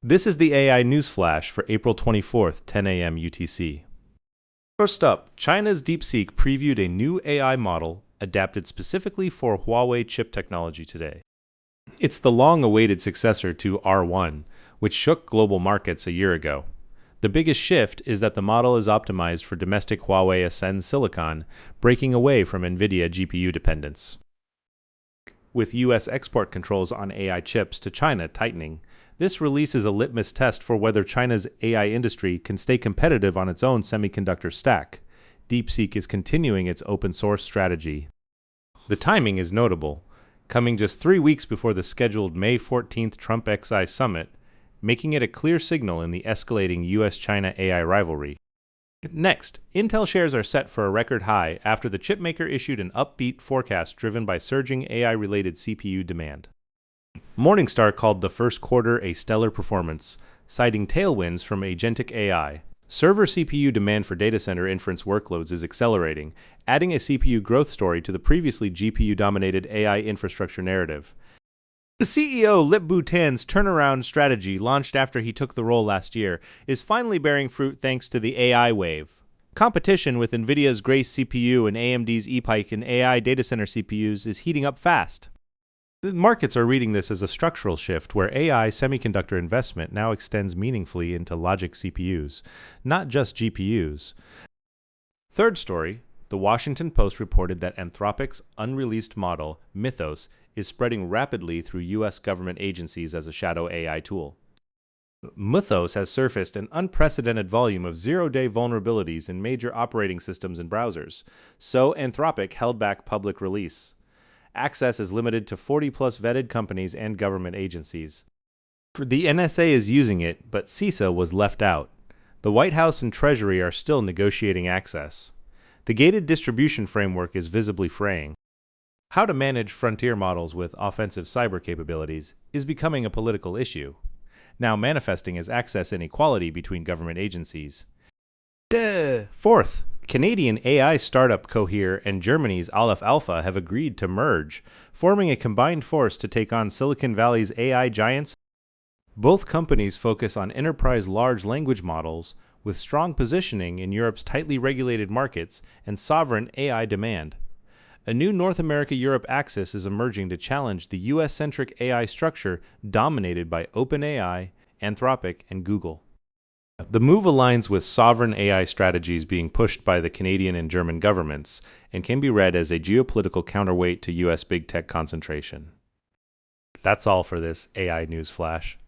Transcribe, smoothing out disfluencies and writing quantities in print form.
This is the AI News Flash for April 24th, 10 a.m. UTC. First up, China's DeepSeek previewed a new AI model adapted specifically for Huawei chip technology today. It's the long-awaited successor to R1, which shook global markets a year ago. The biggest shift is that the model is optimized for domestic Huawei Ascend silicon, breaking away from NVIDIA GPU dependence. With U.S. export controls on AI chips to China tightening, this release is a litmus test for whether China's AI industry can stay competitive on its own semiconductor stack. DeepSeek is continuing its open-source strategy. The timing is notable, coming just 3 weeks before the scheduled May 14th Trump XI summit, making it a clear signal in the escalating US-China AI rivalry. Next, Intel shares are set for a record high after the chipmaker issued an upbeat forecast driven by surging AI-related CPU demand. Morningstar called the first quarter a stellar performance, citing tailwinds from agentic AI. Server CPU demand for data center inference workloads is accelerating, adding a CPU growth story to the previously GPU-dominated AI infrastructure narrative. The CEO Lip-Bu Tan's turnaround strategy, launched after he took the role last year, is finally bearing fruit thanks to the AI wave. Competition with NVIDIA's Grace CPU and AMD's ePike in AI data center CPUs is heating up fast. The markets are reading this as a structural shift where AI semiconductor investment now extends meaningfully into logic CPUs, not just GPUs. Third story, the Washington Post reported that Anthropic's unreleased model, Mythos, is spreading rapidly through U.S. government agencies as a shadow AI tool. Mythos has surfaced an unprecedented volume of zero-day vulnerabilities in major operating systems and browsers, so Anthropic held back public release. Access is limited to 40-plus vetted companies and government agencies. The NSA is using it, but CISA was left out. The White House and Treasury are still negotiating access. The gated distribution framework is visibly fraying. How to manage frontier models with offensive cyber capabilities is becoming a political issue, now manifesting as access inequality between government agencies. Fourth, Canadian AI startup Cohere and Germany's Aleph Alpha have agreed to merge, forming a combined force to take on Silicon Valley's AI giants. Both companies focus on enterprise large language models, with strong positioning in Europe's tightly regulated markets and sovereign AI demand. A new North America-Europe axis is emerging to challenge the US-centric AI structure dominated by OpenAI, Anthropic, and Google. The move aligns with sovereign AI strategies being pushed by the Canadian and German governments and can be read as a geopolitical counterweight to US big tech concentration. That's all for this AI News Flash.